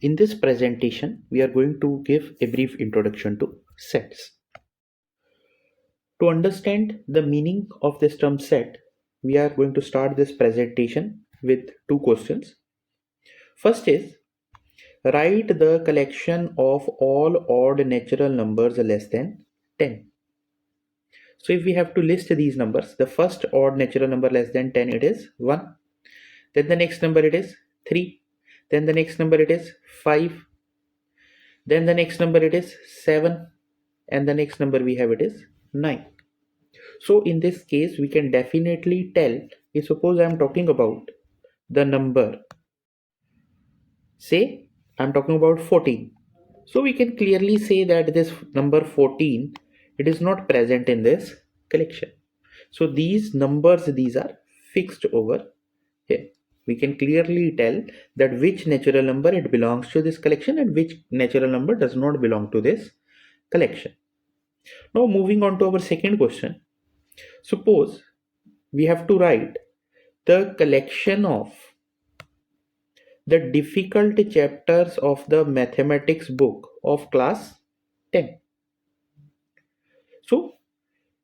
In this presentation, we are going to give a brief introduction to sets. To understand the meaning of this term set, we are going to start this presentation with two questions. First is, write the collection of all odd natural numbers less than 10. So if we have to list these numbers, the first odd natural number less than 10, it is 1. Then the next number it is 3. Then the next number it is 5. Then the next number it is 7. And the next number we have it is 9. So in this case, we can definitely tell, if suppose I am talking about the number, say I am talking about 14. So we can clearly say that this number 14, it is not present in this collection. So these numbers, these are fixed over here. We can clearly tell that which natural number it belongs to this collection and which natural number does not belong to this collection. Now moving on to our second question. Suppose we have to write the collection of the difficult chapters of the mathematics book of class 10. So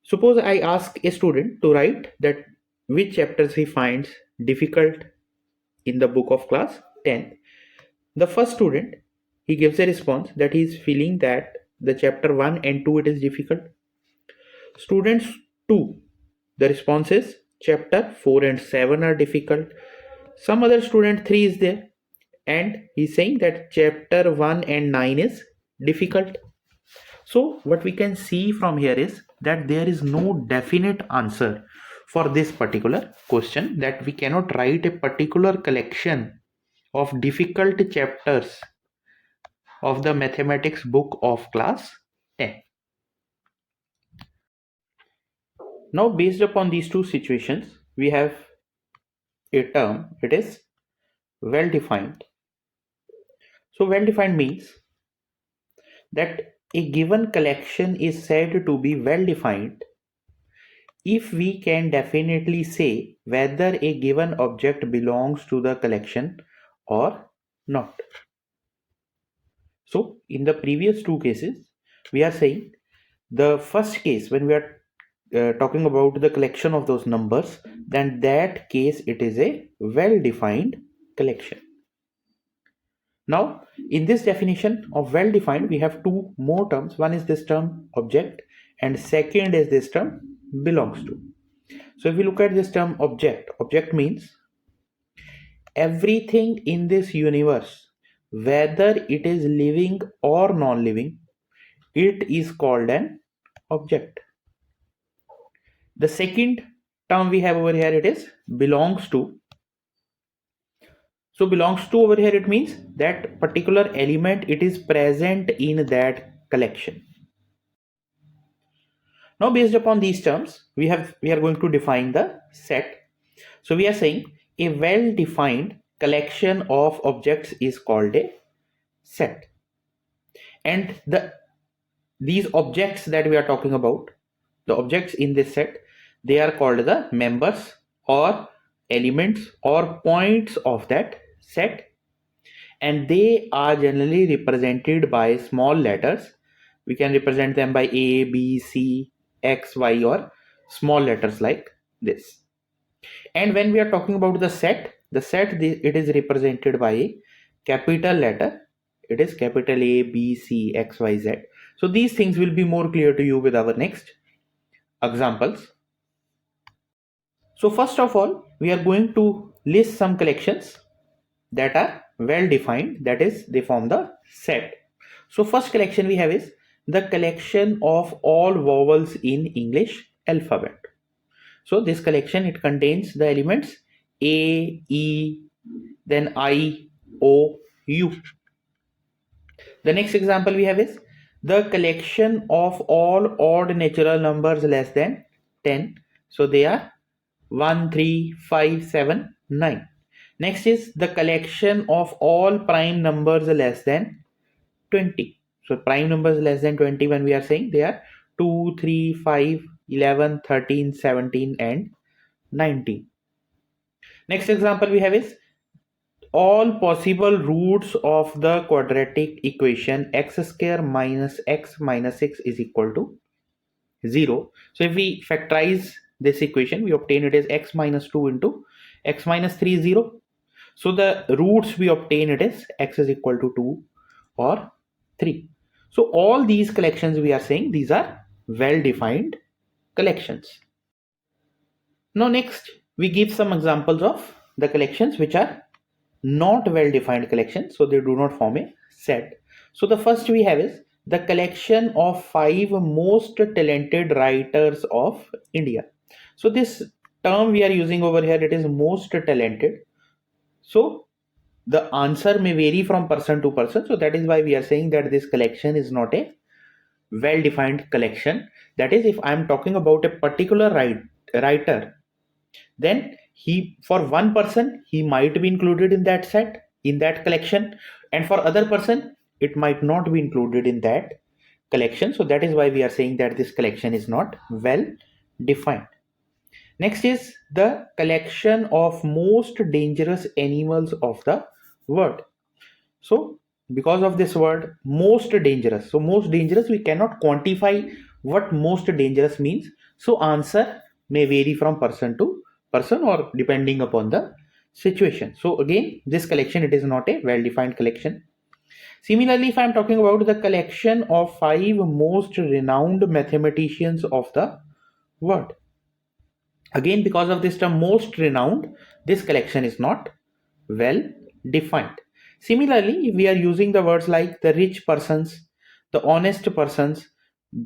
suppose I ask a student to write that which chapters he finds difficult in the book of class 10. The first student, he gives a response that he is feeling that the chapter 1 and 2 it is difficult. Students 2, the response is chapter 4 and 7 are difficult. Some other student 3 is there and he's saying that chapter 1 and 9 is difficult. So what we can see from here is that there is no definite answer for this particular question, that we cannot write a particular collection of difficult chapters of the mathematics book of class 10. Now based upon these two situations, we have a term, it is well defined. So well defined means that a given collection is said to be well defined if we can definitely say whether a given object belongs to the collection or not. So in the previous two cases, we are saying the first case, when we are talking about the collection of those numbers, then that case it is a well defined collection. Now in this definition of well defined, we have two more terms. One is this term object and second is this term belongs to. So if we look at this term object means everything in this universe, whether it is living or non-living, it is called an object. The second term we have over here, it is belongs to. So belongs to over here, it means that particular element, it is present in that collection. Now based upon these terms, we are going to define the set. So we are saying a well defined collection of objects is called a set, and these objects that we are talking about, the objects in this set, they are called the members or elements or points of that set, and they are generally represented by small letters. We can represent them by A, B, C, X, Y, or small letters like this. And when we are talking about the set, it is represented by a capital letter. It is capital A, B, C, X, Y, Z. So these things will be more clear to you with our next examples. So first of all, we are going to list some collections that are well defined, that is, they form the set. So first collection we have is the collection of all vowels in English alphabet. So this collection, it contains the elements A, E, then I, O, U. The next example we have is the collection of all odd natural numbers less than 10. So they are 1, 3, 5, 7, 9. Next is the collection of all prime numbers less than 20. So prime numbers less than 20, when we are saying, they are 2, 3, 5, 11, 13, 17 and 19. Next example we have is all possible roots of the quadratic equation x square minus x minus 6 is equal to 0. So if we factorize this equation, we obtain it as x minus 2 into x minus 3 is 0. So the roots we obtain it is x is equal to 2 or 3. So all these collections we are saying these are well-defined collections. Now next we give some examples of the collections which are not well-defined collections, so they do not form a set. So the first we have is the collection of 5 most talented writers of India. So this term we are using over here, it is most talented. So the answer may vary from person to person. So that is why we are saying that this collection is not a well-defined collection. That is, if I am talking about a particular writer, then he, for one person, he might be included in that set, in that collection, and for other person it might not be included in that collection. So that is why we are saying that this collection is not well defined. Next is the collection of most dangerous animals of the world. So because of this word most dangerous, so most dangerous, we cannot quantify what most dangerous means. So answer may vary from person to person or depending upon the situation. So again, this collection, it is not a well-defined collection. Similarly, if I am talking about the collection of 5 most renowned mathematicians of the world, again, because of this term most renowned, this collection is not well defined. Similarly, we are using the words like the rich persons, the honest persons,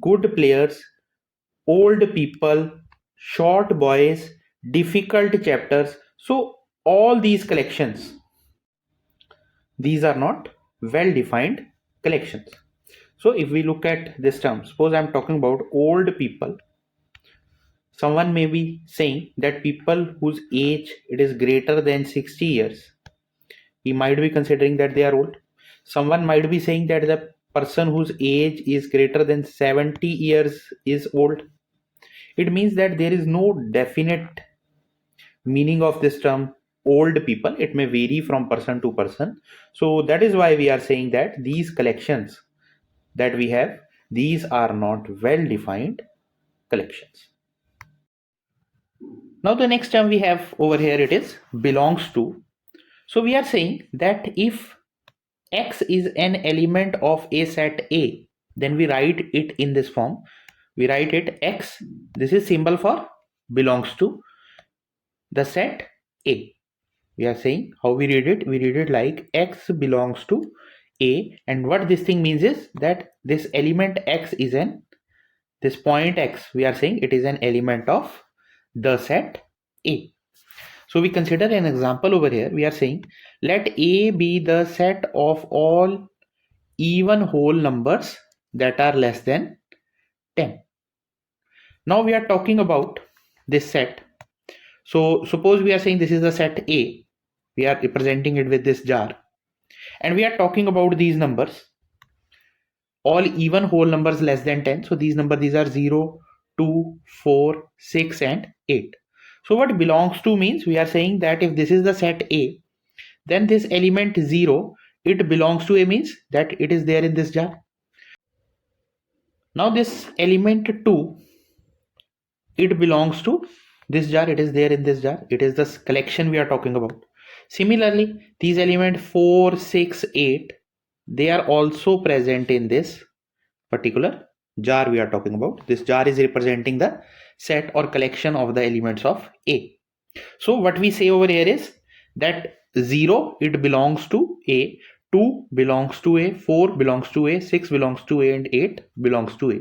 good players, old people, short boys, difficult chapters. So all these collections, these are not well defined collections. So if we look at this term, suppose I am talking about old people, someone may be saying that people whose age it is greater than 60 years, he might be considering that they are old. Someone might be saying that the person whose age is greater than 70 years is old. It means that there is no definite meaning of this term old people. It may vary from person to person. So that is why we are saying that these collections that we have, these are not well defined collections. Now the next term we have over here, it is belongs to. So we are saying that if x is an element of a set A, then we write it in this form. We write it x, this is symbol for belongs to the set A. We are saying how we read it. We read it like x belongs to A, and what this thing means is that this element x is an, this point x, we are saying it is an element of the set A. So we consider an example over here. We are saying let A be the set of all even whole numbers that are less than 10. Now we are talking about this set. So suppose we are saying this is the set A. We are representing it with this jar. And we are talking about these numbers. All even whole numbers less than 10. So these numbers, these are 0, 2, 4, 6 and 8. So what belongs to means, we are saying that if this is the set A, then this element 0, it belongs to A means that it is there in this jar. Now this element 2, it belongs to this jar, it is there in this jar. It is this collection we are talking about. Similarly, these element 4, 6, 8, they are also present in this particular jar we are talking about. This jar is representing the set or collection of the elements of A. So what we say over here is that 0, it belongs to A, 2 belongs to A, 4 belongs to A, 6 belongs to A, and 8 belongs to A.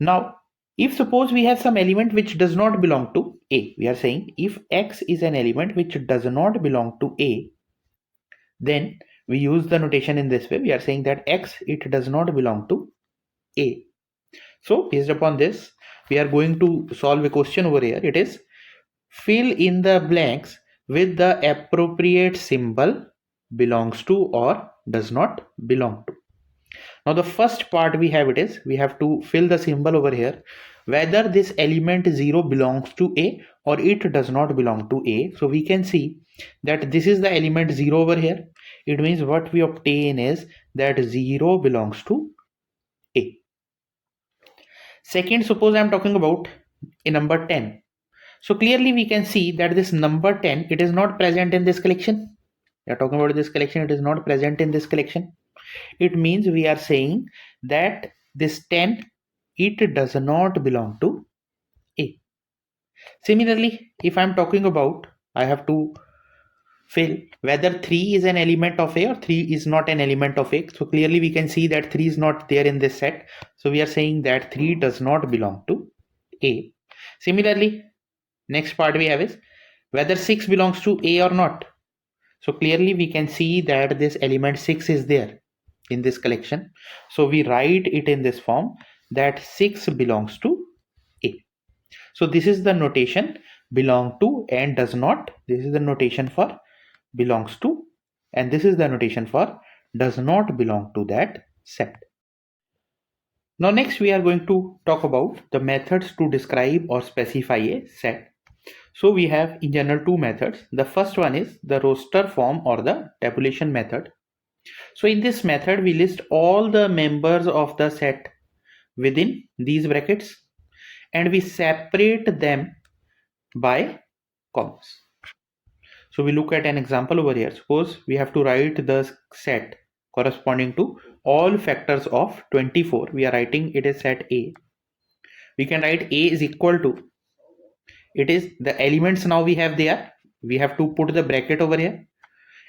Now, if suppose we have some element which does not belong to A, we are saying if x is an element which does not belong to A, then we use the notation in this way. We are saying that x, it does not belong to A. So based upon this, we are going to solve a question over here. It is fill in the blanks with the appropriate symbol belongs to or does not belong to. Now the first part we have, it is we have to fill the symbol over here whether this element 0 belongs to A or it does not belong to A. So we can see that this is the element 0 over here. It means what we obtain is that 0 belongs to A. Second, suppose I am talking about a number 10. So clearly we can see that this number 10, it is not present in this collection. We are talking about this collection, it is not present in this collection. It means we are saying that this 10, it does not belong to A. Similarly, if I am talking about, I have to fill whether 3 is an element of A or 3 is not an element of A. So clearly we can see that 3 is not there in this set. So we are saying that 3 does not belong to A. Similarly, next part we have is whether 6 belongs to A or not. So clearly we can see that this element 6 is there in this collection. So we write it in this form that 6 belongs to A. So this is the notation belong to and does not. This is the notation for belongs to, and this is the notation for does not belong to that set. Now next we are going to talk about the methods to describe or specify a set. So we have in general two methods. The first one is the roster form or the tabulation method. So in this method we list all the members of the set within these brackets and we separate them by commas. So we look at an example over here. Suppose we have to write the set corresponding to all factors of 24. We are writing it is set A. We can write A is equal to, it is the elements now we have there. We have to put the bracket over here.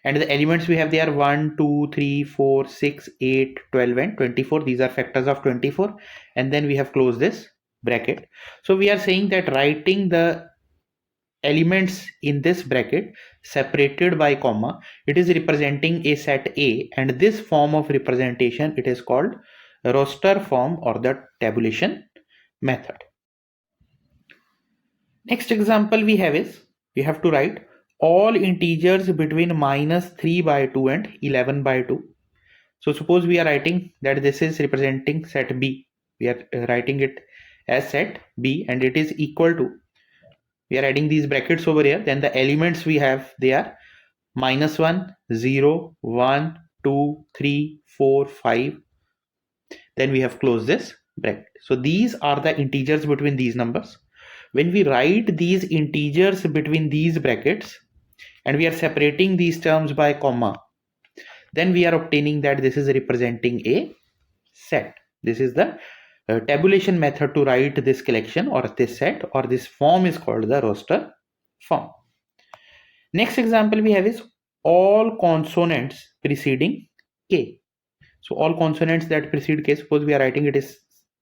And the elements we have there 1, 2, 3, 4, 6, 8, 12 and 24. These are factors of 24. And then we have closed this bracket. So we are saying that writing the elements in this bracket separated by comma, it is representing a set A, and this form of representation it is called roster form or the tabulation method. Next example we have is we have to write all integers between -3 by 2 and 11 by 2. So suppose we are writing that this is representing set B. We are writing it as set B and it is equal to, we are adding these brackets over here, then the elements we have, they are -1, 0, 1, 2, 3, 4, 5. Then we have closed this bracket. So these are the integers between these numbers. When we write these integers between these brackets and we are separating these terms by comma, then we are obtaining that this is representing a set. This is the tabulation method to write this collection or this set, or this form is called the roster form. Next example we have is all consonants preceding K. So all consonants that precede K, suppose we are writing it is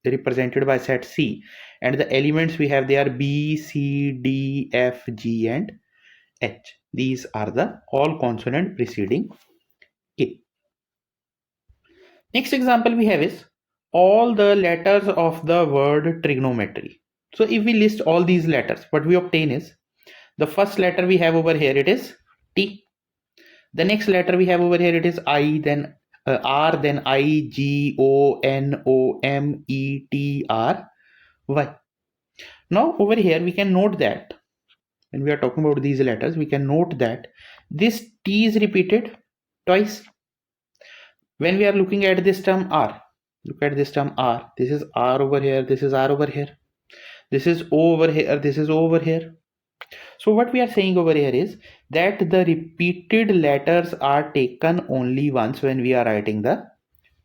represented by set C and the elements we have, they are B, C, D, F, G and H. These are the all consonant preceding K. Next example we have is all the letters of the word trigonometry. So if we list all these letters, what we obtain is the first letter we have over here, it is T. The next letter we have over here, it is I, then R, then I, G, O, N, O, M, E, T, R, Y. Now over here we can note that when we are talking about these letters, we can note that this T is repeated twice. When we are looking at this term R, look at this term R. This is R over here, this is R over here. This is O over here, this is O over here. So what we are saying over here is that the repeated letters are taken only once when we are writing the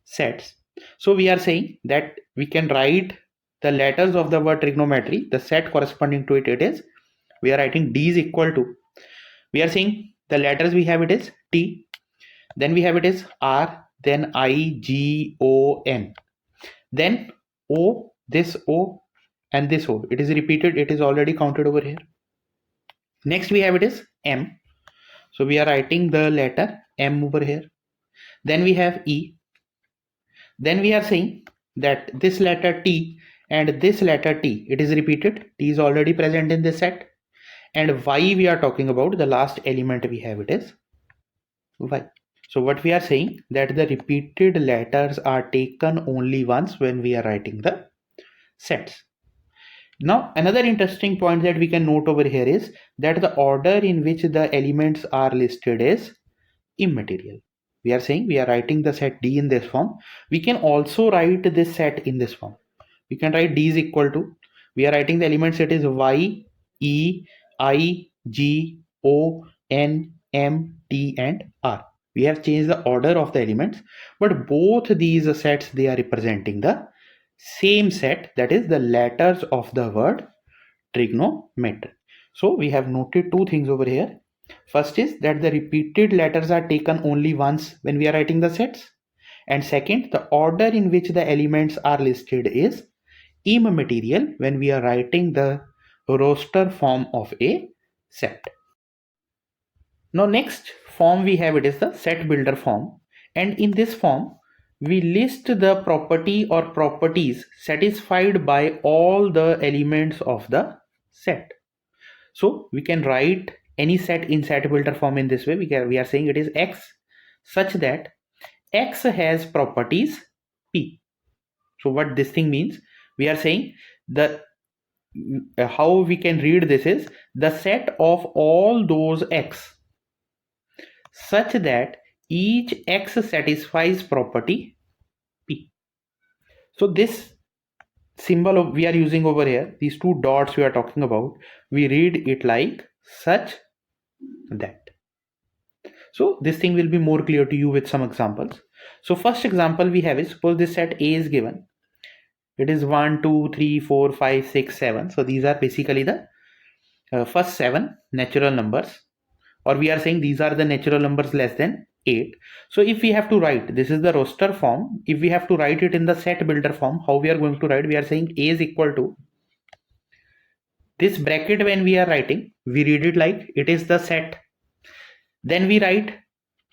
sets. So we are saying that we can write the letters of the word trigonometry, the set corresponding to it, it is, we are writing D is equal to, we are saying the letters we have, it is T, then we have it is R, then I, G, O, N, then O, this O and this O, it is repeated, it is already counted over here. Next we have it is M. So we are writing the letter M over here. Then we have E. Then we are saying that this letter T and this letter T, it is repeated. T is already present in this set. And Y we are talking about, the last element we have, it is Y. So what we are saying, that the repeated letters are taken only once when we are writing the sets. Now another interesting point that we can note over here is that the order in which the elements are listed is immaterial. We are saying we are writing the set D in this form. We can also write this set in this form. We can write D is equal to, we are writing the element set is Y, E, I, G, O, N, M, T and R. We have changed the order of the elements, but both these sets, they are representing the same set, that is the letters of the word trigonometry. So we have noted two things over here. First is that the repeated letters are taken only once when we are writing the sets. And second, the order in which the elements are listed is immaterial when we are writing the roster form of a set. Now next form we have, it is the set builder form. And in this form, we list the property or properties satisfied by all the elements of the set. So we can write any set in set builder form in this way. We are saying it is X such that X has properties P. So what this thing means, we are saying the how we can read this is the set of all those X such that each X satisfies property P. So this symbol of we are using over here, these two dots we are talking about, we read it like such that. So this thing will be more clear to you with some examples. So first example we have is, suppose this set A is given. It is 1, 2, 3, 4, 5, 6, 7. So these are basically the first 7 natural numbers, or we are saying these are the natural numbers less than 8. So if we have to write, this is the roster form. If we have to write it in the set builder form, how we are going to write? We are saying A is equal to this bracket. When we are writing, we read it like it is the set. Then we write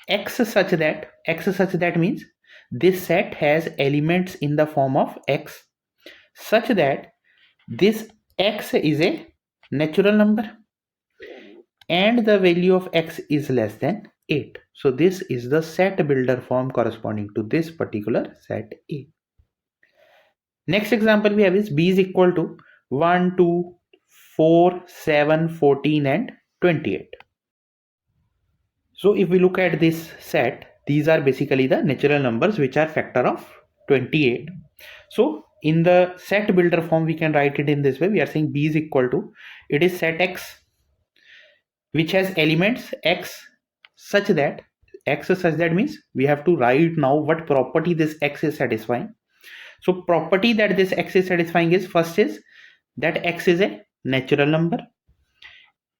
X such that means this set has elements in the form of X such that this X is a natural number and the value of X is less than 8. So this is the set builder form corresponding to this particular set A. Next example we have is B is equal to 1, 2, 4, 7, 14 and 28. So if we look at this set, these are basically the natural numbers which are factor of 28. So in the set builder form, we can write it in this way. We are saying B is equal to, it is set X which has elements X such that means we have to write now what property this X is satisfying. So property that this X is satisfying is, first is that X is a natural number,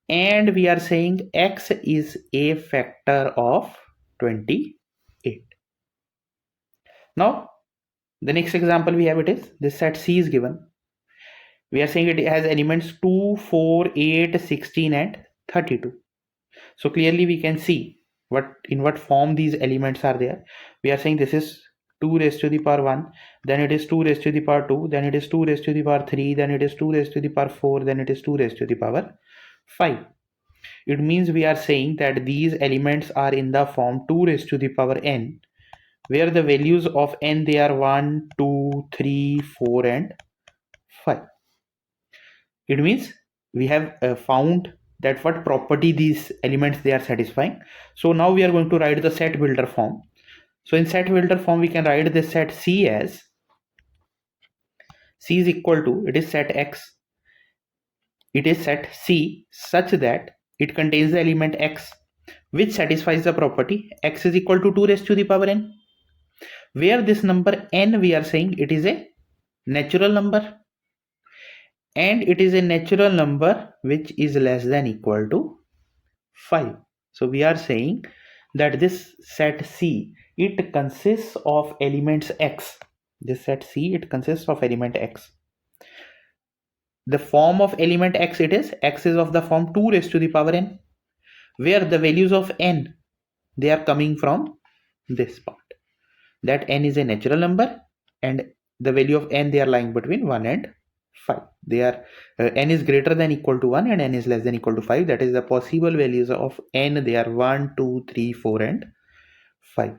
and we are saying X is a factor of 28. Now the next example we have, it is this set C is given. We are saying it has elements 2, 4, 8, 16 and 32. So clearly we can see in what form these elements are there. We are saying this is 2 raised to the power 1, then it is 2 raised to the power 2, then it is 2 raised to the power 3, then it is 2 raised to the power 4, then it is 2 raised to the power 5. It means we are saying that these elements are in the form 2 raised to the power n, where the values of n, they are 1, 2, 3, 4 and 5. It means we have found that what property these elements they are satisfying. So now we are going to write the set builder form. So in set builder form, we can write this set C as C is equal to, it is set X, it is set C such that it contains the element X which satisfies the property X is equal to 2 raised to the power n, where this number n, we are saying it is a natural number and it is a natural number which is less than equal to 5. So we are saying that this set C, it consists of elements X. This set C, it consists of element X. The form of element X, it is X is of the form 2 raised to the power n, where the values of n, they are coming from this part. That n is a natural number and the value of n, they are lying between 1 and 5. They are n is greater than equal to 1 and n is less than equal to 5. That is the possible values of n, they are 1, 2, 3, 4 and 5.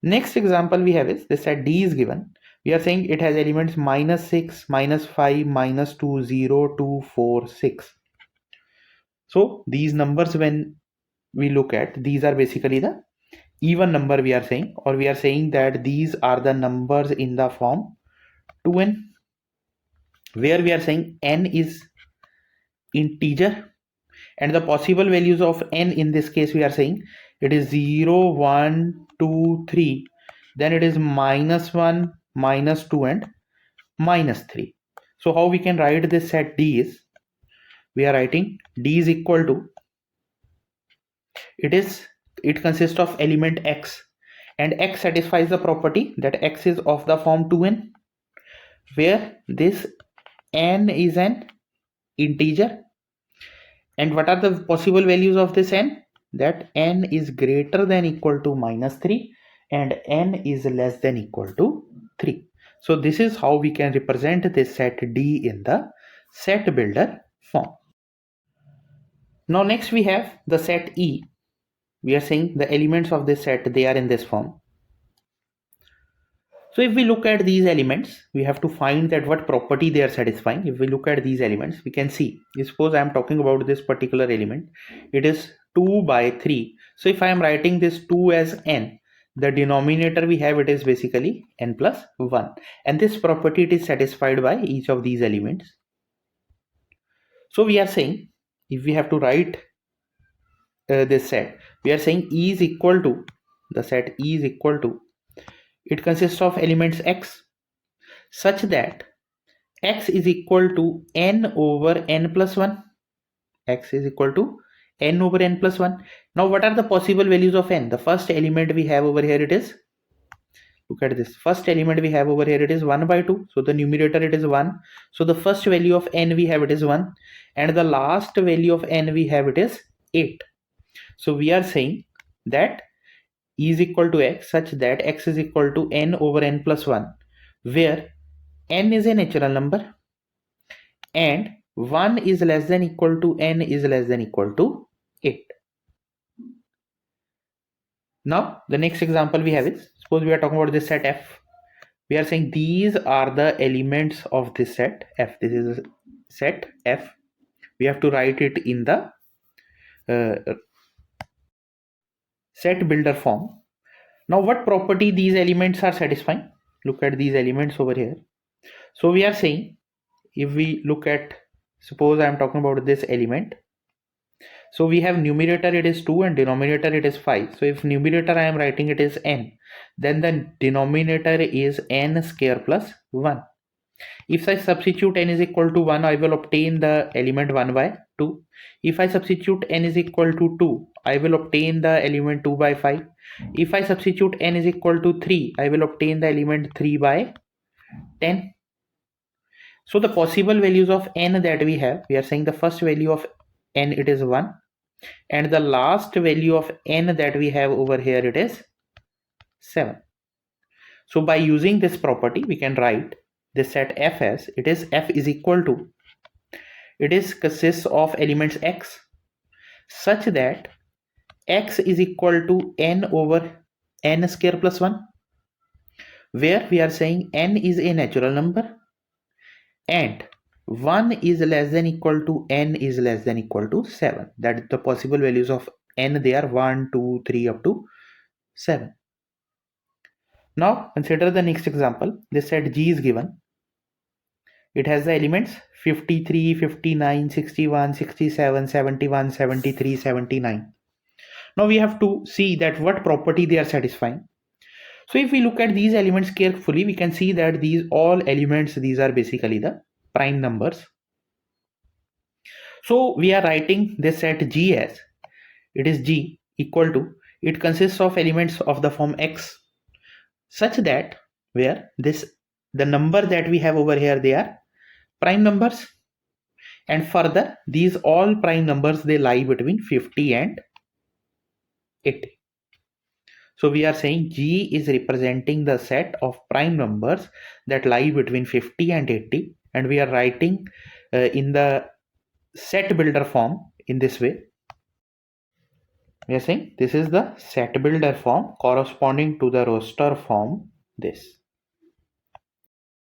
Next example we have is the set D is given. We are saying it has elements -6, -5, -2, 0, 2, 4, 6. So these numbers, when we look at, these are basically the even number we are saying, or we are saying that these are the numbers in the form 2n, where we are saying n is integer, and the possible values of n in this case we are saying it is 0, 1, 2, 3, then it is -1, -2 and -3. So how we can write this set D is, we are writing D is equal to, it consists of element x, and x satisfies the property that x is of the form 2n, where this n is an integer. And what are the possible values of this n? That n is greater than equal to -3 and n is less than equal to 3. So this is how we can represent this set D in the set builder form. Now next we have the set E. We are saying the elements of this set, they are in this form. So if we look at these elements, we have to find that what property they are satisfying. If we look at these elements, we can see, suppose I am talking about this particular element, it is 2 by 3. So if I am writing this 2 as n, the denominator we have, it is basically n plus 1, and this property, it is satisfied by each of these elements. So we are saying, if we have to write this set, we are saying E is equal to, the set E is equal to, it consists of elements x, such that x is equal to n over n plus 1. X is equal to n over n plus 1. Now what are the possible values of n? The first element we have over here, it is, look at this, first element we have over here, it is 1 by 2. So the numerator, it is 1. So the first value of n we have, it is 1. And the last value of n we have, it is 8. So we are saying that E is equal to x, such that x is equal to n over n plus 1, where n is a natural number and 1 is less than equal to n is less than equal to 8. Now the next example we have is, suppose we are talking about this set F. We are saying these are the elements of this set F. This is a set F. We have to write it in the set builder form. Now what property these elements are satisfying? Look at these elements over here. So we are saying, if we look at, suppose I am talking about this element. So we have numerator, it is 2 and denominator, it is 5. So if numerator I am writing it is n, then the denominator is n square plus 1. If I substitute n is equal to 1, I will obtain the element 1 by 2. If I substitute n is equal to 2, I will obtain the element 2 by 5. If I substitute n is equal to 3, I will obtain the element 3 by 10. So the possible values of n that we have, we are saying the first value of n, it is 1, and the last value of n that we have over here, it is 7. So by using this property, we can write this set F as, it is F is equal to, it is consists of elements x, such that x is equal to n over n square plus 1, where we are saying n is a natural number and 1 is less than equal to n is less than equal to 7. That the possible values of n, they are 1, 2, 3 up to 7. Now consider the next example. This set G is given. It has the elements 53, 59, 61, 67, 71, 73, 79. Now we have to see that what property they are satisfying. So if we look at these elements carefully, we can see that these all elements, these are basically the prime numbers. So we are writing this set G as, it is G equal to, it consists of elements of the form x, such that where the number that we have over here, they are prime numbers, and further these all prime numbers, they lie between 50 and 80. So we are saying G is representing the set of prime numbers that lie between 50 and 80, and we are writing in the set builder form in this way. We are saying this is the set builder form corresponding to the roster form this.